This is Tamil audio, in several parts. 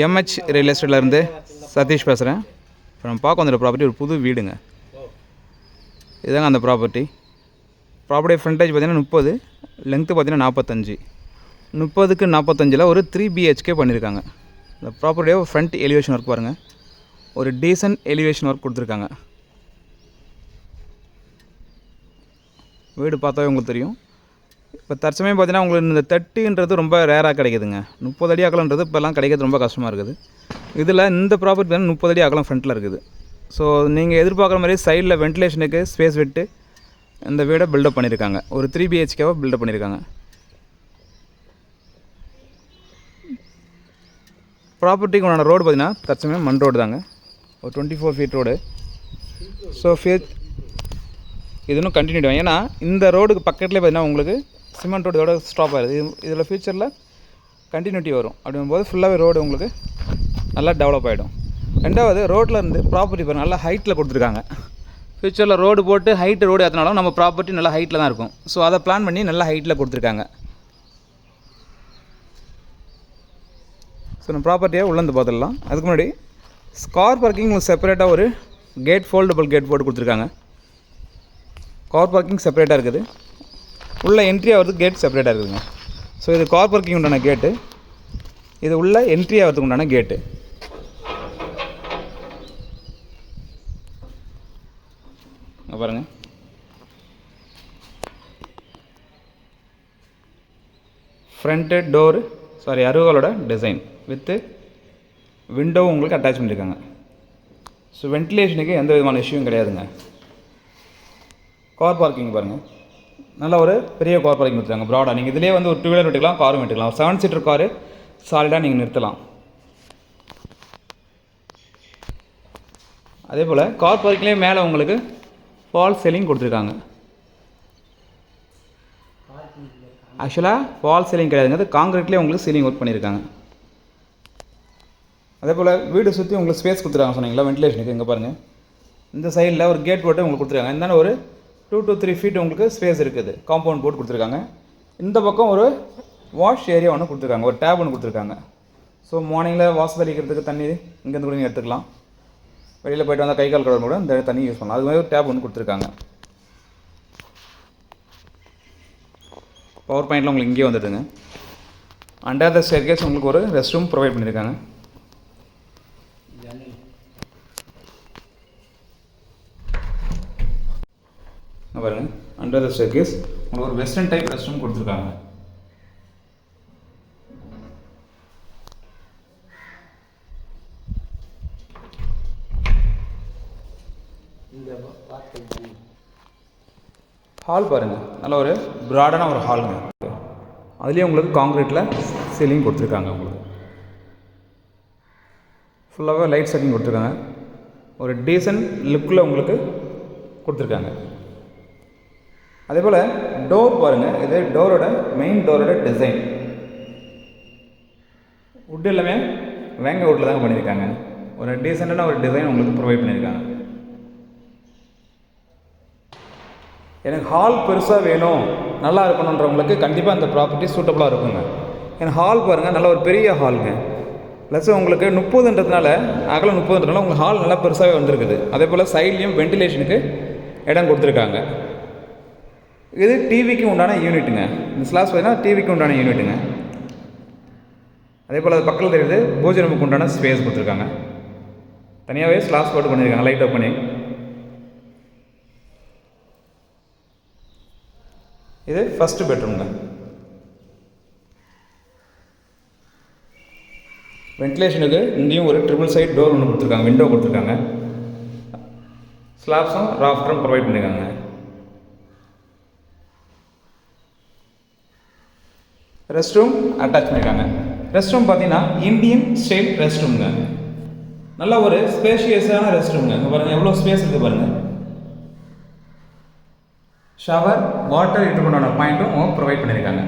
எம்ஹெச் ரியல் எஸ்டேட்லேருந்து சதீஷ் பேசுகிறேன். இப்போ நம்ம பார்க்க வந்துட்ட ப்ராப்பர்ட்டி ஒரு புது வீடுங்க. இதுதாங்க அந்த ப்ராப்பர்ட்டி. ஃப்ரண்டேஜ் பார்த்திங்கன்னா 30, லென்த்து பார்த்திங்கன்னா 45. 30க்கு 45 ஒரு 3 BHK பண்ணியிருக்காங்க. இந்த ப்ராப்பர்ட்டியோட ஃப்ரண்ட் எலிவேஷன் ஒர்க் பாருங்கள். ஒரு டீசன்ட் எலிவேஷன் ஒர்க் கொடுத்துருக்காங்க. வீடு பார்த்தாவே உங்களுக்கு தெரியும். இப்போ தற்சமயம் பார்த்தீங்கன்னா உங்களுக்கு இந்த 30ன்றது ரொம்ப ரேராக கிடைக்குதுங்க. 30 அடி அகலன்றது இப்போல்லாம் கிடைக்கிறது ரொம்ப கஷ்டமாக இருக்குது. இதில் இந்த ப்ராப்பர்ட்டி வந்து 30 அடி அகலம் ஃப்ரண்ட்டில் இருக்குது. ஸோ நீங்கள் எதிர்பார்க்குற மாதிரி சைடில் வென்டிலேஷனுக்கு ஸ்பேஸ் விட்டு இந்த வீடை பில்டப் பண்ணியிருக்காங்க. ஒரு 3 BHKவாக பில்டப் பண்ணியிருக்காங்க. ப்ராப்பர்ட்டிக்கு உண்டான ரோடு பார்த்திங்கன்னா தற்சமயம் மண் ரோடு தாங்க. ஒரு 24 ஃபீட் ரோடு. ஸோ இது இன்னும் கண்டினியூ ஆகும். ஏன்னா இந்த ரோடுக்கு பக்கத்துலேயே பார்த்திங்கன்னா உங்களுக்கு சிமெண்ட் ரோடு இதோட ஸ்டாப் ஆகிடுது. இதில் ஃபியூச்சரில் கண்டினியூட்டி வரும். அப்படிங்கும்போது ஃபுல்லாகவே ரோடு உங்களுக்கு நல்லா டெவலப் ஆகிடும். ரெண்டாவது ரோட்டில் இருந்து ப்ராப்பர்ட்டி பாருங்கள் நல்லா ஹைட்டில் கொடுத்துருக்காங்க. ஃபியூச்சரில் ரோடு போட்டு ஹைட்டு ரோடு ஏற்றினாலும் நம்ம ப்ராப்பர்ட்டி நல்லா ஹைட்டில் தான் இருக்கும். ஸோ அதை பிளான் பண்ணி நல்லா ஹைட்டில் கொடுத்துருக்காங்க. ஸோ நம்ம ப்ராப்பர்ட்டியாக உள்ளேருந்து பார்த்துடலாம். அதுக்கு முன்னாடி கார் பார்க்கிங் உங்களுக்கு செப்பரேட்டாக ஒரு கேட், ஃபோல்டபுள் கேட் போட்டு கொடுத்துருக்காங்க. கார் பார்க்கிங் செப்பரேட்டாக இருக்குது. உள்ளே என்ட்ரி ஆகிறதுக்கு கேட் செப்பரேட்டாக இருக்குதுங்க. ஸோ இது கார் பார்க்கிங் உண்டான கேட்டு, இது உள்ளே என்ட்ரி ஆகிறதுக்கு உண்டான கேட்டு. பாருங்கள், ஃப்ரண்ட்டு டோரு அருகாலோட டிசைன் வித்து விண்டோவும் உங்களுக்கு அட்டாச் பண்ணியிருக்காங்க. ஸோ வென்டிலேஷனுக்கு எந்த விதமான இஷ்யூவும் கிடையாதுங்க. கார் பார்க்கிங் பாருங்கள், நல்ல ஒரு பெரிய கார் பார்க்கிங் கொடுத்துருக்காங்க. ப்ராடாக நீங்கள் இதிலே வந்து ஒரு 2 வீலர் விட்டுக்கலாம், காரும் விட்டுக்கலாம். ஒரு 7 சீட்டர் காரு சாலிடாக நீங்கள் நிறுத்தலாம். அதே போல் கார் பார்க்கிங்லேயே மேலே உங்களுக்கு ஃபால் சீலிங் கொடுத்துருக்காங்க. ஆக்சுவலாக ஃபால் சீலிங் கிடையாதுங்க, அது காங்கிரீட்லேயே உங்களுக்கு சீலிங் ஒர்க் பண்ணியிருக்காங்க. அதே போல் வீடு சுற்றி உங்களுக்கு ஸ்பேஸ் கொடுத்துருக்காங்க சொன்னீங்களா வென்டிலேஷனுக்கு. இங்கே பாருங்கள், இந்த சைடில் ஒரு கேட் போட்டு உங்களுக்கு கொடுத்துருக்காங்க. இருந்தாலும் ஒரு 2 to 3 ஃபீட் உங்களுக்கு ஸ்பேஸ் இருக்குது. காம்பவுண்ட் போட்டு கொடுத்துருக்காங்க. இந்த பக்கம் ஒரு வாஷ் ஏரியா ஒன்று கொடுத்துருக்காங்க, ஒரு டேப் ஒன்று கொடுத்துருக்காங்க. ஸோ மார்னிங்கில் வாசல் தெளிக்கிறதுக்கு தண்ணி இங்கேருந்து கூட நீங்கள் எடுத்துக்கலாம். வெளியில் போய்ட்டு வந்தால் கை கால் கழுவ கூட இந்த தண்ணி யூஸ் பண்ணலாம். அது மாதிரி ஒரு டேப் ஒன்று கொடுத்துருக்காங்க. பவர் பாயிண்ட்டில் உங்களுக்கு இங்கே வந்துடுங்க. அண்டர் த ஸ்டேர்கேஸ் உங்களுக்கு ஒரு ரெஸ்ட் ரூம் ப்ரொவைட் பண்ணியிருக்காங்க. பாருங்கள், அண்டர் த ஸ்டேர்கேஸ் உங்களுக்கு ஒரு வெஸ்டர்ன் டைப் ரெஸ்ட் ரூம் கொடுத்துருக்காங்க. ஹால் பாருங்கள், நல்ல ஒரு ப்ராடான ஒரு ஹாலுங்க. அதுலேயும் உங்களுக்கு காங்கிரீட்டில் சீலிங் கொடுத்துருக்காங்க. உங்களுக்கு ஃபுல்லாகவே லைட் செட்டிங் கொடுத்துருக்காங்க. ஒரு டீசன்ட் லுக்கில் உங்களுக்கு கொடுத்துருக்காங்க. அதே போல் டோர் பாருங்கள், இது டோரோட மெயின் டோரோட டிசைன் வுட் எல்லாமே வேங்க வுட்டில் தாங்க பண்ணியிருக்காங்க. ஒரு டீசெண்டான ஒரு டிசைன் உங்களுக்கு ப்ரொவைட் பண்ணியிருக்காங்க. எனக்கு ஹால் பெருசாக வேணும், நல்லா இருக்கணுன்றவங்களுக்கு கண்டிப்பாக அந்த ப்ராப்பர்ட்டி சூட்டபுளாக இருக்குங்க. ஏன்னா ஹால் பாருங்கள், நல்ல ஒரு பெரிய ஹாலுங்க. ப்ளஸ் உங்களுக்கு 30ன்றதுனால அகலம் 30ன்றதுனால உங்களுக்கு ஹால் நல்லா பெருசாகவே வந்திருக்குது. அதே போல் சைட்லேயும் வென்டிலேஷனுக்கு இடம் கொடுத்துருக்காங்க. இது டிவிக்கு உண்டான யூனிட்டுங்க. இந்த ஸ்லாப்ஸ் பார்த்தீங்கன்னா டிவிக்கு உண்டான யூனிட்டுங்க. அதே போல் அது பக்கத்தில் தெரியுது பூஜை ரூமுக்கு உண்டான ஸ்பேஸ் கொடுத்துருக்காங்க. தனியாகவே ஸ்லாப்ஸ் போட்டு பண்ணியிருக்காங்க லைட் ஆஃப் பண்ணி. இது ஃபஸ்ட்டு பெட்ரூம்ங்க. வென்டிலேஷனுக்கு இங்கேயும் ஒரு ட்ரிபிள் சைட் டோர் ஒன்று கொடுத்துருக்காங்க, விண்டோ கொடுத்துருக்காங்க. ஸ்லாப்ஸும் ராஃப்டரும் ப்ரொவைட் பண்ணியிருக்காங்க. ரெஸ்ட் ரூம் அட்டாச் பண்ணியிருக்காங்க. ரெஸ்ட் ரூம் பார்த்தீங்கன்னா இந்தியன் ஸ்டைல் ரெஸ்ட் ரூம்ங்க. நல்ல ஒரு ஸ்பேஷியஸான ரெஸ்ட் ரூம்ங்க. இங்கே பாருங்கள் எவ்வளோ ஸ்பேஸ் இருக்குது பாருங்கள். ஷவர், வாட்டர் இட்டுக்குண்டான பாயிண்ட்டும் ப்ரொவைட் பண்ணியிருக்காங்க.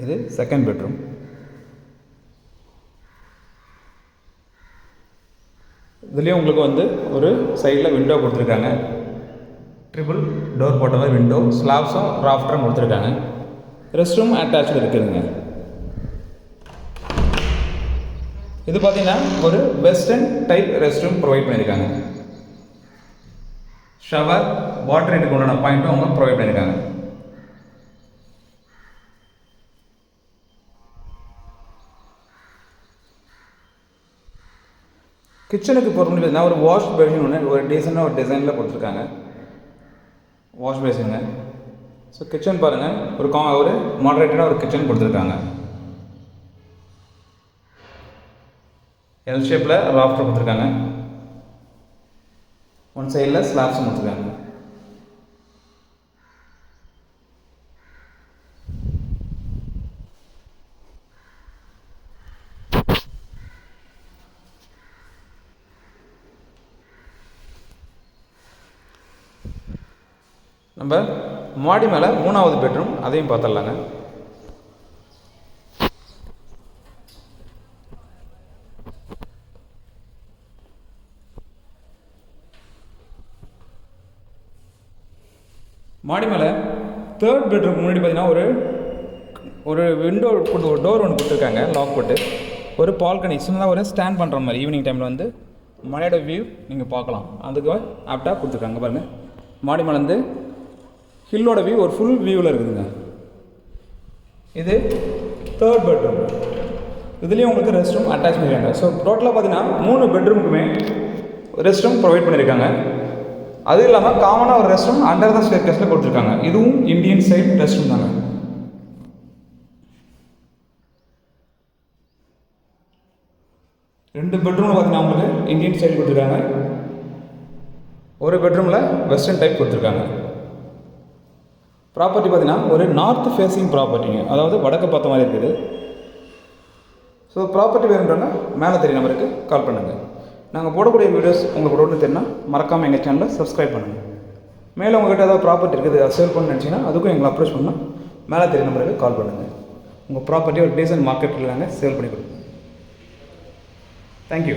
இது செகண்ட் பெட்ரூம். இதுலேயும் உங்களுக்கு வந்து ஒரு சைடில் விண்டோ கொடுத்துருக்காங்க. ட்ரிபிள் டோர் போட்ட மாதிரி விண்டோ, ஸ்லாப்ஸும் ராஃப்டரும் கொடுத்துருக்காங்க. ரெஸ்ட் ரூம் அட்டாச்சு இருக்குதுங்க. இது பார்த்தீங்கன்னா ஒரு western type rest room provide பண்ணியிருக்காங்க. ஷவர், வாட்டர் ஹீட்டுக்கு உண்டான பாயிண்ட்டும் அவங்க ப்ரொவைட் பண்ணியிருக்காங்க. கிச்சனுக்கு பொறுத்து பார்த்தீங்கன்னா ஒரு வாஷ் பேசின் ஒன்று ஒரு டீசெண்டாக ஒரு டிசைனில் கொடுத்துருக்காங்க. வாஷ் பேசினுங்க. ஸோ கிச்சன் பாருங்கள், ஒரு மாடரேட்டடாக ஒரு கிச்சன் கொடுத்துருக்காங்க. எல் ஷேப்பில் ராஃப்டர் கொடுத்துருக்காங்க. ஒன் சைடில் ஸ்லாப்ஸும் கொடுத்துருக்காங்க. நம்ம மாடி மேலே 3வது பெட்ரூம், அதையும் பார்த்துடலாங்க. மாடி மேலே 3rd பெட்ரூம் முன்னாடி பார்த்தீங்கன்னா ஒரு விண்டோ ஒரு டோர் ஒன்று கொடுத்துருக்காங்க, லாக் போட்டு. ஒரு பால்கனி சின்னதாக ஒரு ஸ்டாண்ட் பண்ணுற மாதிரி ஈவினிங் டைமில் வந்து மலையோட வியூ நீங்கள் பார்க்கலாம். அதுக்கு ஆப்டாக கொடுத்துருக்காங்க பாருங்கள். மாடி மேலேருந்து ஹில்லோட வியூ ஒரு ஃபுல் வியூவில் இருக்குதுங்க. இது 3rd பெட்ரூம். இதுலேயும் உங்களுக்கு ரெஸ்ட் ரூம் அட்டாச் பண்ணியிருக்காங்க. ஸோ டோட்டலாக பார்த்தீங்கன்னா 3 பெட்ரூமுக்குமே ரெஸ்ட் ரூம் ப்ரொவைட் பண்ணியிருக்காங்க. அது இல்லாமல் காமனாக ஒரு ரெஸ்ட் ரூம் அண்டர் த ஸ்டேர்கேஸில் கொடுத்துருக்காங்க. இதுவும் இந்தியன் சைட் ரெஸ்ட் ரூம் தாங்க. ரெண்டு பெட்ரூமில் பார்த்தீங்கன்னா உங்களுக்கு இந்தியன் ஸ்டைல் கொடுத்துருக்காங்க. ஒரு பெட்ரூமில் வெஸ்டர்ன் டைப் கொடுத்துருக்காங்க. ப்ராப்பர்ட்டி பார்த்தீங்கன்னா ஒரு நார்த் ஃபேஸிங் ப்ராப்பர்ட்டிங்க, அதாவது வடக்கு பார்த்த மாதிரி இருக்குது. ஸோ ப்ராப்பர்ட்டி வேணுன்றவங்க மேலே தெரிய நம்பருக்கு கால் பண்ணுங்கள். நாங்கள் போடக்கூடிய வீடியோஸ் உங்களுக்கு உடனே தெரியும்னா மறக்காமல் எங்கள் சேனலில் சப்ஸ்கிரைப் பண்ணுங்கள். மேலே உங்கள்கிட்ட ஏதாவது ப்ராப்பர்ட்டி இருக்குது, அதை சேல் பண்ண நினச்சிங்கன்னா அதுக்கும் எங்களை அப்ரோச் பண்ணால் மேலே தெரிய நம்பருக்கு கால் பண்ணுங்கள். உங்கள் ப்ராப்பர்ட்டி ஒரு டீசன்ட் மார்க்கெட்டில் நாங்கள் சேல் பண்ணி கொடுப்போம். தேங்க்யூ.